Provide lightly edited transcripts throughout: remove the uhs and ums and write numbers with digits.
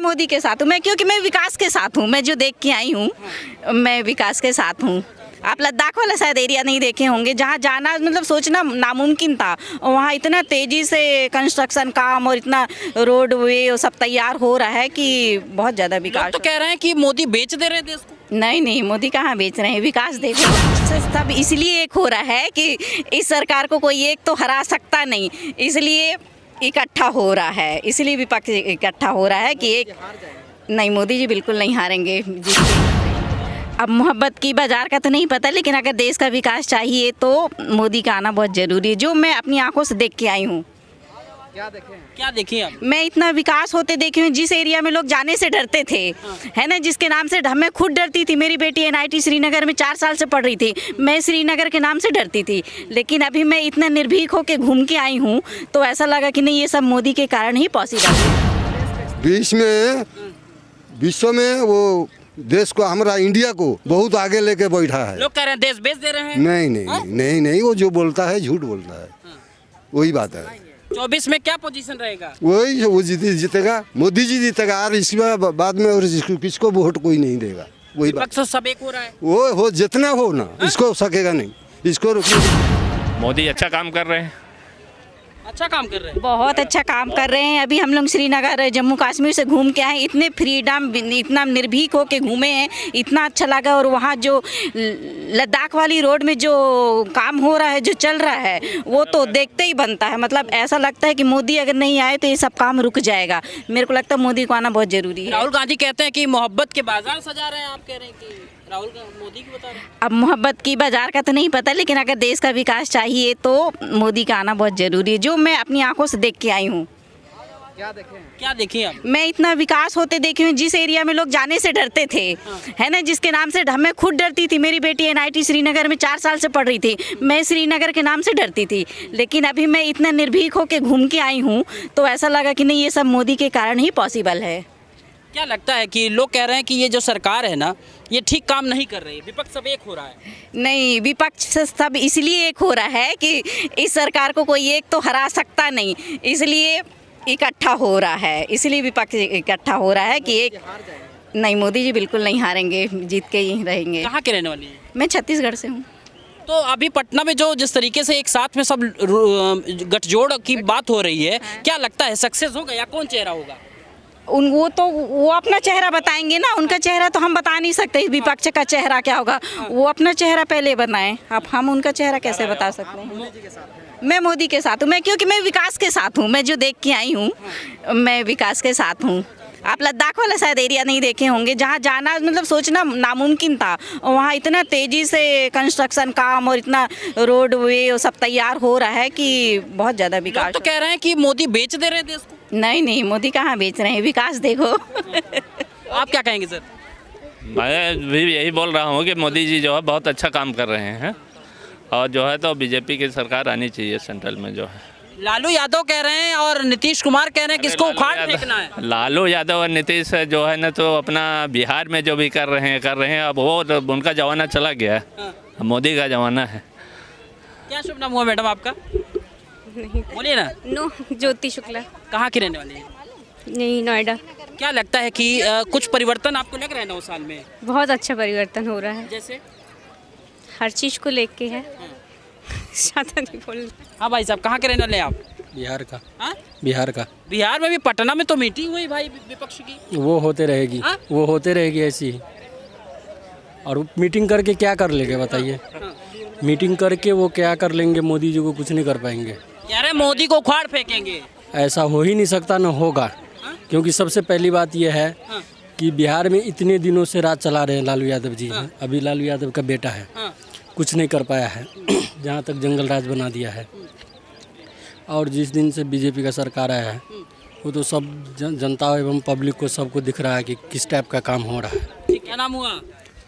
मोदी के साथ हूँ मैं, क्योंकि मैं विकास के साथ हूँ। मैं जो देख के आई हूँ मैं विकास के साथ हूँ। आप लद्दाख वाला शायद एरिया नहीं देखे होंगे, जहाँ जाना मतलब सोचना नामुमकिन था, वहाँ इतना तेज़ी से कंस्ट्रक्शन काम और इतना रोड वे सब तैयार हो रहा है कि बहुत ज़्यादा विकास। तो कह रहे हैं कि मोदी बेच दे रहे हैं देश को। नहीं नहीं, मोदी कहाँ बेच रहे हैं, विकास देखो। सब इसलिए एक हो रहा है कि इस सरकार को कोई एक तो हरा सकता नहीं, इसलिए इकट्ठा हो रहा है, इसलिए विपक्ष इकट्ठा हो रहा है कि एक नहीं, मोदी जी बिल्कुल नहीं हारेंगे। अब मोहब्बत की बाजार का तो नहीं पता, लेकिन अगर देश का विकास चाहिए तो मोदी का आना बहुत ज़रूरी है, जो मैं अपनी आंखों से देख के आई हूँ। क्या देखें आप? मैं इतना विकास होते देखी हूँ, जिस एरिया में लोग जाने से डरते थे, है ना, जिसके नाम से मैं खुद डरती थी। मेरी बेटी NIT श्रीनगर में 4 साल से पढ़ रही थी, मैं श्रीनगर के नाम से डरती थी, लेकिन अभी मैं इतना निर्भीक होकर घूम के आई हूँ तो ऐसा लगा कि नहीं, ये सब मोदी के कारण ही पॉसिबल है। विश्व में वो देश को, हमारा इंडिया को बहुत आगे लेके बैठा है। लोग कह रहे हैं देश बेच दे रहे हैं। नहीं नहीं नहीं नहीं, वो जो बोलता है झूठ बोलता है, वही बात है। 24 में क्या पोजीशन रहेगा? वही वो जीतेगा, मोदी जी जीतेगा, और इसके बाद में और किसको वोट कोई नहीं देगा। वही बात तो सब एक हो रहा है। वो हो जितना हो ना, इसको सकेगा नहीं, इसको मोदी अच्छा काम कर रहे हैं। अच्छा काम कर रहे हैं, बहुत अच्छा काम कर रहे हैं। अभी हम लोग श्रीनगर जम्मू कश्मीर से घूम के आए, इतने फ्रीडम, इतना निर्भीक हो के घूमे हैं, इतना अच्छा लगा। और वहाँ जो लद्दाख वाली रोड में जो काम हो रहा है, जो चल रहा है, वो तो देखते ही बनता है। मतलब ऐसा लगता है कि मोदी अगर नहीं आए तो ये सब काम रुक जाएगा। मेरे को लगता है मोदी को आना बहुत ज़रूरी है। राहुल गांधी कहते हैं कि मोहब्बत के बाजार सजा रहे हैं, आप कह रहे हैं कि राहुल मोदी की बता रहे हैं। अब मोहब्बत की बाजार का तो नहीं पता, लेकिन अगर देश का विकास चाहिए तो मोदी का आना बहुत ज़रूरी है, जो मैं अपनी आंखों से देख के आई हूँ। क्या देखें आप? मैं इतना विकास होते देखी हूँ, जिस एरिया में लोग जाने से डरते थे, है ना, जिसके नाम से मैं खुद डरती थी। मेरी बेटी NIT श्रीनगर में 4 साल से पढ़ रही थी, मैं श्रीनगर के नाम से डरती थी, लेकिन अभी मैं इतना निर्भीक होकर घूम के आई हूँ तो ऐसा लगा कि नहीं, ये सब मोदी के कारण ही पॉसिबल है। क्या लगता है कि लोग कह रहे हैं कि ये जो सरकार है ना, ये ठीक काम नहीं कर रही, विपक्ष सब एक हो रहा है? नहीं, विपक्ष सब इसलिए एक हो रहा है कि इस सरकार को कोई एक तो हरा सकता नहीं, इसलिए इकट्ठा हो रहा है, इसलिए विपक्ष इकट्ठा हो रहा है कि एक नहीं, मोदी जी बिल्कुल नहीं हारेंगे, जीत के ही रहेंगे। कहाँ के रहने वाली हैं? मैं छत्तीसगढ़ से हूँ। तो अभी पटना में जो जिस तरीके से एक साथ में सब गठजोड़ की बात हो रही है, क्या लगता है सक्सेस होगा या कौन चेहरा होगा? वो अपना चेहरा बताएंगे ना, उनका चेहरा तो हम बता नहीं सकते, विपक्ष का चेहरा क्या होगा, वो अपना चेहरा पहले बनाएं। अब हम उनका चेहरा कैसे बता सकते हैं? मैं मोदी के साथ हूँ मैं, क्योंकि मैं विकास के साथ हूँ। मैं जो देख के आई हूँ मैं विकास के साथ हूँ। आप लद्दाख वाला शायद एरिया नहीं देखे होंगे, जहाँ जाना मतलब सोचना नामुमकिन था, वहाँ इतना तेज़ी से कंस्ट्रक्शन काम और इतना रोड वे सब तैयार हो रहा है कि बहुत ज़्यादा विकास। तो कह रहे हैं कि मोदी बेच दे रहे हैं देश को। नहीं नहीं, मोदी कहाँ बेच रहे हैं, विकास देखो। आप क्या कहेंगे सर? मैं भी यही बोल रहा हूँ कि मोदी जी जो है बहुत अच्छा काम कर रहे हैं, और जो है तो BJP की सरकार आनी चाहिए सेंट्रल में जो है। लालू यादव कह रहे हैं और नीतीश कुमार कह रहे हैं किसको उखाड़ फेंकना है। लालू यादव और नीतीश जो है ना, तो अपना बिहार में जो भी कर रहे हैं, अब वो उनका जमाना चला गया है, अब मोदी का जमाना है। क्या शुभ नाम हुआ मैडम आपका? नहीं बोलिए ना। नो, ज्योति शुक्ला। कहाँ की रहने वाली है? नहीं, नोएडा। क्या लगता है कि कुछ परिवर्तन आपको लग रहा है 9 साल में? बहुत अच्छा परिवर्तन हो रहा है, जैसे हर चीज़ को लेके है। ज़्यादा नहीं बोल। हाँ भाई साहब, कहाँ के रहने वाले हैं आप? बिहार का। हाँ? बिहार का। बिहार में भी पटना में तो मीटिंग हुई भाई विपक्ष की। वो होते रहेगी। हाँ? वो होते रहेगी ऐसी ही। और मीटिंग करके क्या कर लेंगे बताइए? हाँ? मीटिंग करके वो क्या कर लेंगे? मोदी जी को कुछ नहीं कर पाएंगे। कह रहे मोदी को उखाड़ फेंकेंगे। ऐसा हो ही नहीं सकता, न होगा। हाँ? क्योंकि सबसे पहली बात यह है हाँ? कि बिहार में इतने दिनों से राज चला रहे हैं लालू यादव जी। हाँ? अभी लालू यादव का बेटा है, हाँ? कुछ नहीं कर पाया है, जहाँ तक जंगल राज बना दिया है। और जिस दिन से BJP का सरकार आया है, वो तो सब जनता एवं पब्लिक को सबको दिख रहा है कि किस टाइप का काम हो रहा है। क्या नाम हुआ?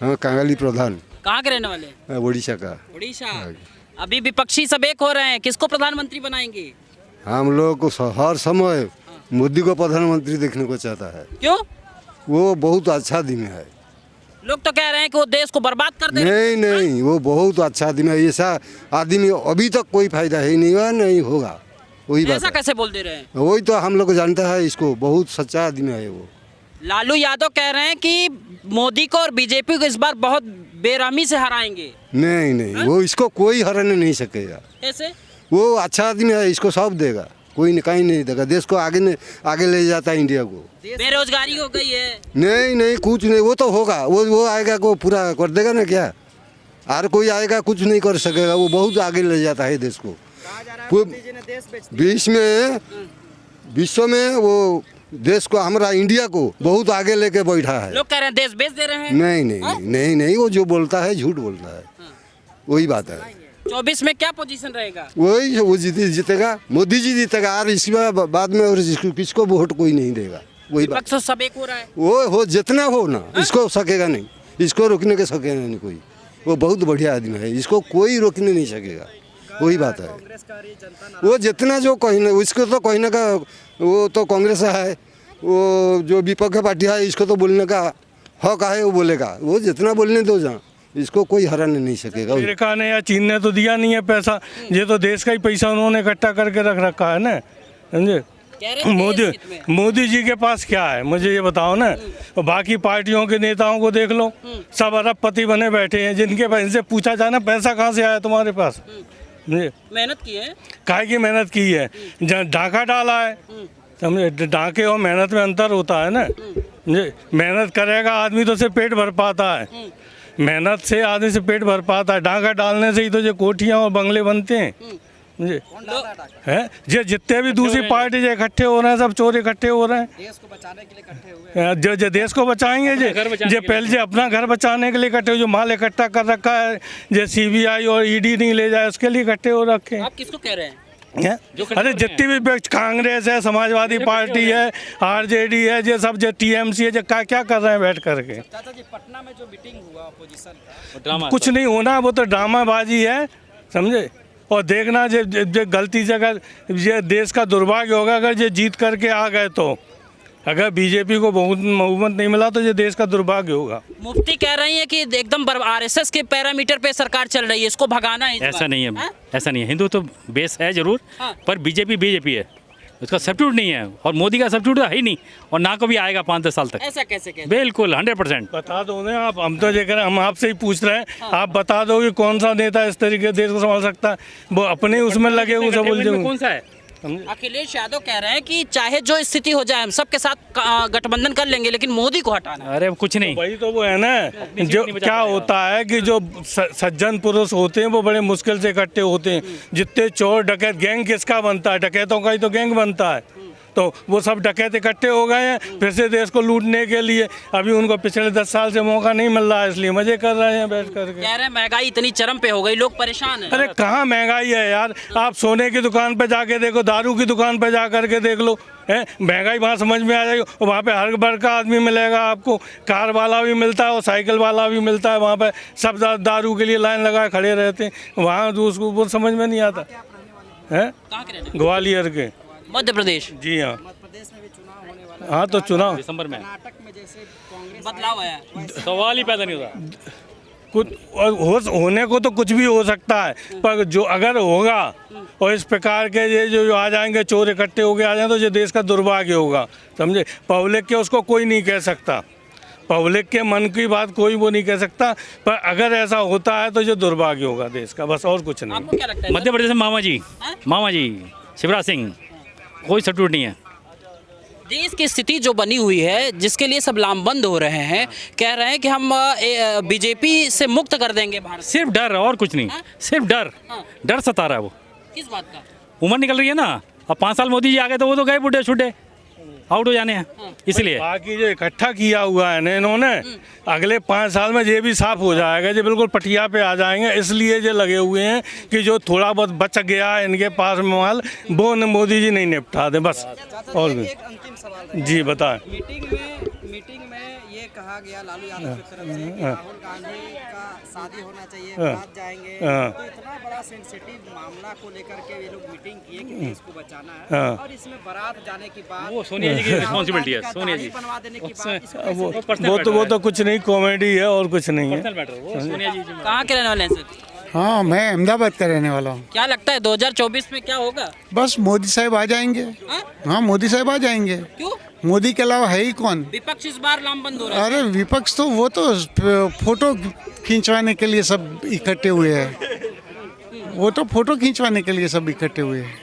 हाँ, कांगाली प्रधान। कहाँ के रहने वाले? उड़ीसा का। उड़ीसा। अभी विपक्षी सब एक हो रहे हैं, किसको प्रधानमंत्री बनाएंगे? हम लोग को हर समय मोदी को प्रधानमंत्री देखने को चाहता है। क्यों? वो बहुत अच्छा आदमी है। लोग तो कह रहे हैं कि वो देश को बर्बाद कर दे। नहीं नहीं, वो बहुत अच्छा आदमी है। ऐसा आदमी अभी तक कोई फायदा ही नहीं हुआ, नहीं होगा। वही बात ऐसा कैसे बोल दे रहे हैं? वही तो हम लोग जानता है इसको, बहुत सच्चा आदमी है वो। लालू यादव कह रहे हैं कि मोदी को और बीजेपी को इस बार बहुत बेरहमी से हराएंगे। नहीं नहीं, वो इसको कोई हराने नहीं सकेगा। कैसे? वो अच्छा आदमी है, इसको सब देगा, कोई नहीं कहीं नहीं देगा। देश को आगे ले जाता है इंडिया को। बेरोजगारी हो गई है। नहीं नहीं, कुछ नहीं, वो तो होगा, वो आएगा को पूरा कर देगा ना। क्या और कोई आएगा कुछ नहीं कर सकेगा। वो बहुत आगे ले जाता है देश को। विश्व में वो देश को, हमारा इंडिया को बहुत आगे लेके बैठा है। लोग कह रहे हैं देश बेच दे रहे हैं। नहीं नहीं नहीं नहीं, वो जो बोलता है झूठ बोलता है, वही बात है। 24 में क्या पोजीशन रहेगा? वही वो जीतेगा, मोदी जी जीतेगा। और इसके बाद में और किसको वोट कोई नहीं देगा। वही बात तो सब एक हो रहा है। वो हो जितना हो ना, इसको सकेगा नहीं, इसको रोकने के सकेगा नहीं कोई। वो बहुत बढ़िया आदमी है, इसको कोई रोकने नहीं सकेगा। वही बात है। वो जितना जो कहने, इसको तो कहने का, वो तो कांग्रेस है, वो जो विपक्ष पार्टी है, इसको तो बोलने का हक है, वो बोलेगा। वो जितना बोलने दो जहाँ, इसको कोई हराने नहीं सकेगा। अमेरिका ने या चीन ने तो दिया नहीं है पैसा, ये तो देश का ही पैसा उन्होंने इकट्ठा करके रख रखा है ना, समझे। मोदी जी के पास क्या है मुझे ये बताओ ना। बाकी पार्टियों के नेताओं को देख लो, सब अरबपति बने बैठे हैं, जिनके पास, इनसे पूछा जाए ना पैसा कहाँ से आया तुम्हारे पास। मेहनत की है, काहे की मेहनत की है, डाका डाला है, समझे। डाके और मेहनत में अंतर होता है ना। मेहनत करेगा आदमी तो सिर्फ पेट भर पाता है, मेहनत से आदमी से पेट भर पाता है। डाका डालने से ही तो जो कोठियाँ और बंगले बनते हैं, है। जो जितने भी दूसरी पार्टी जो इकट्ठे हो रहे हैं, सब चोर इकट्ठे हो रहे हैं देश को बचाने के लिए इकट्ठे हुए। जो देश को बचाएंगे, जो पहले जो अपना घर बचाने के लिए इकट्ठे, जो माल इकट्ठा कर रखा है, जो सीबीआई और ईडी नहीं ले जाए उसके लिए इकट्ठे हो रखे हैं। आप किसको कह रहे हैं? अरे जितनी भी कांग्रेस है, समाजवादी पार्टी है, आरजेडी है, ये सब जो टीएमसी है, जो क्या कर रहे हैं बैठ करके। चाचा जी, पटना में जो मीटिंग हुआ अपोजिशन, कुछ नहीं होना, वो तो ड्रामाबाजी है, समझे। और देखना जो गलती से, अगर ये देश का दुर्भाग्य होगा अगर ये जीत करके आ गए, तो अगर बीजेपी को बहुमत नहीं मिला तो ये देश का दुर्भाग्य होगा। मुफ्ती कह रही है कि एकदम आरएसएस के पैरामीटर पे सरकार चल रही है, इसको भगाना है। ऐसा नहीं है, ऐसा नहीं है। हिंदू तो बेस है जरूर, पर बीजेपी है, उसका सब्स्टिट्यूट नहीं है। और मोदी का सब्स्टिट्यूट है ही नहीं, और ना कभी आएगा 5-10 साल तक। ऐसा कैसे? बिल्कुल 100%। बता दो ना आप, हम तो देख रहे हैं, हम आपसे ही पूछ रहे हैं। आप बता दो कि कौन सा नेता इस तरीके देश को संभाल सकता है। वो अपने उसमें लगे हुए सब बोल कौन सा है। अखिलेश यादव कह रहे हैं कि चाहे जो स्थिति हो जाए, हम सबके साथ गठबंधन कर लेंगे, लेकिन मोदी को हटाना है। अरे कुछ नहीं, वही तो वो है ना, जो क्या होता है कि जो सज्जन पुरुष होते हैं वो बड़े मुश्किल से इकट्ठे होते हैं। जितने चोर डकैत, गैंग किसका बनता है? डकैतों का ही तो गैंग बनता है। तो वो सब डकैत इकट्ठे हो गए हैं फिर से देश को लूटने के लिए। अभी उनको पिछले 10 साल से मौका नहीं मिल रहा है, इसलिए मजे कर रहे हैं बैठ करके। कह रहे हैं महंगाई इतनी चरम पे हो गई, लोग परेशान हैं। अरे कहाँ महंगाई है यार, आप सोने की दुकान पे जाके देखो, दारू की दुकान पे जा करके देख लो, है महंगाई वहाँ समझ में आ जाएगी। वहाँ पे हर वर्ग का आदमी मिलेगा आपको, कार वाला भी मिलता है और साइकिल वाला भी मिलता है। वहाँ पे सब दारू के लिए लाइन लगाए खड़े रहते हैं, वहाँ तो उसको वो समझ में नहीं आता है। ग्वालियर के, मध्य प्रदेश। जी हाँ, हाँ तो चुनाव दिसंबर में बदलाव आया, सवाल ही पैदा नहीं होता। कुछ होने को तो कुछ भी हो सकता है, पर जो अगर होगा और इस प्रकार के ये जो आ जाएंगे, चोर इकट्ठे होके आ जाए, तो ये देश का दुर्भाग्य होगा, समझे। पब्लिक के उसको कोई नहीं कह सकता, पब्लिक के मन की बात कोई वो नहीं कह सकता, पर अगर ऐसा होता है तो ये दुर्भाग्य होगा देश का, बस और कुछ नहीं। आपको क्या लगता है? मध्य प्रदेश में मामा जी शिवराज सिंह, कोई सब्स्टिट्यूट नहीं है। देश की स्थिति जो बनी हुई है, जिसके लिए सब लामबंद हो रहे हैं, कह रहे हैं कि हम बीजेपी से मुक्त कर देंगे भारत। सिर्फ डर और कुछ नहीं, सिर्फ डर। डर सता रहा है। वो किस बात का? उम्र निकल रही है ना, अब 5 साल मोदी जी आ गए तो वो तो गए बुढ़े छुट्टे, आउट हो जाने हैं, इसलिए। बाकी जो इकट्ठा किया हुआ है ना इन्होंने, अगले 5 साल में ये भी साफ हो जाएगा, ये बिल्कुल पटिया पे आ जाएंगे। इसलिए ये लगे हुए हैं कि जो थोड़ा बहुत बच गया है इनके पास में माल, वो मोदी जी नहीं निपटा दे, बस। और भी जी बताएं। मीटिंग में ये कहा गया लालू यादव की तरफ से कि राहुल गांधी का शादी होना चाहिए, बारात जाएंगे, तो इतना बड़ा सेंसिटिव मामला को लेकर के ये लोग मीटिंग किए कि देश को बचाना है, और इसमें बारात जाने की बात, वो सोनिया जी की रिस्पॉन्सिबिलिटी है। सोनिया जी बनवा देने की बात, वो तो कुछ नहीं, कॉमेडी है और कुछ नहीं है। सोनिया जी कहाँ के रहने वाले हैं सर? हाँ, मैं अहमदाबाद का रहने वाला हूँ। क्या लगता है 2024 में क्या होगा? बस मोदी साहब आ जाएंगे। हाँ? हाँ, मोदी साहब आ जाएंगे। क्यों? मोदी के अलावा है ही कौन? विपक्ष इस बार लामबंद हो रहा है। अरे विपक्ष तो वो तो फोटो खिंचवाने के लिए सब इकट्ठे हुए हैं। वो तो फोटो खिंचवाने के लिए सब इकट्ठे हुए हैं,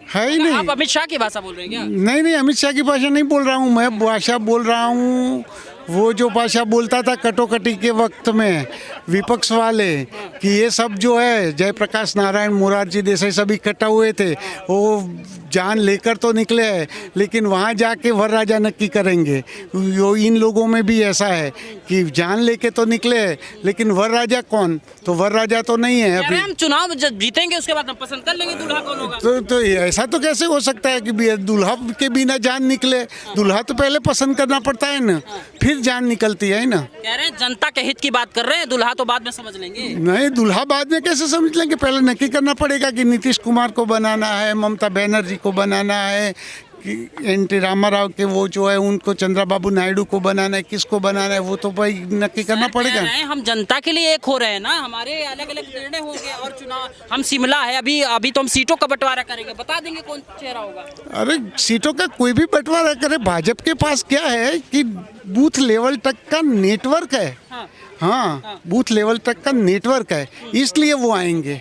है ही नहीं। आप अमित शाह की भाषा बोल रहे हैं क्या? नहीं, अमित शाह की भाषा नहीं बोल रहा हूँ मैं। भाषा बोल रहा हूँ वो जो भाषा बोलता था कटोकटी के वक्त में विपक्ष वाले, कि ये सब जो है जयप्रकाश नारायण, मोरारजी देसाई सब इकट्ठा हुए थे, वो जान लेकर तो निकले हैं लेकिन वहाँ जाके वर राजा नक्की करेंगे। इन लोगों में भी ऐसा है कि जान लेके तो निकले हैं लेकिन वर राजा कौन? तो वर राजा तो नहीं है अभी। हम चुनाव जब जीतेंगे उसके बाद हम पसंद कर लेंगे दूल्हा कौन होगा। तो ऐसा तो कैसे हो सकता है कि दूल्हा के बिना जान निकले? दूल्हा तो पहले पसंद करना पड़ता है ना, फिर जान निकलती है ना। कह रहे हैं जनता के हित की बात कर रहे हैं, दूल्हा तो बाद में समझ लेंगे। नहीं, दूल्हा बाद में कैसे समझ लेंगे? पहले नक्की करना पड़ेगा कि नीतीश कुमार को बनाना है, ममता बनर्जी को बनाना है, कि एन.टी. रामाराव के वो जो है उनको, चंद्रबाबू नायडू को बनाना है, किसको बनाना है, वो तो भाई नक्की करना पड़ेगा। हम जनता के लिए एक हो रहे हैं ना, हमारे अलग अलग निर्णय होंगे और चुनाव। हम शिमला है अभी तो हम सीटों का बंटवारा करेंगे, बता देंगे कौन चेहरा होगा। अरे सीटों का कोई भी बंटवारा करे, भाजपा के पास क्या है कि बूथ लेवल तक का नेटवर्क है। हाँ, बूथ लेवल तक का नेटवर्क है, इसलिए वो आएंगे।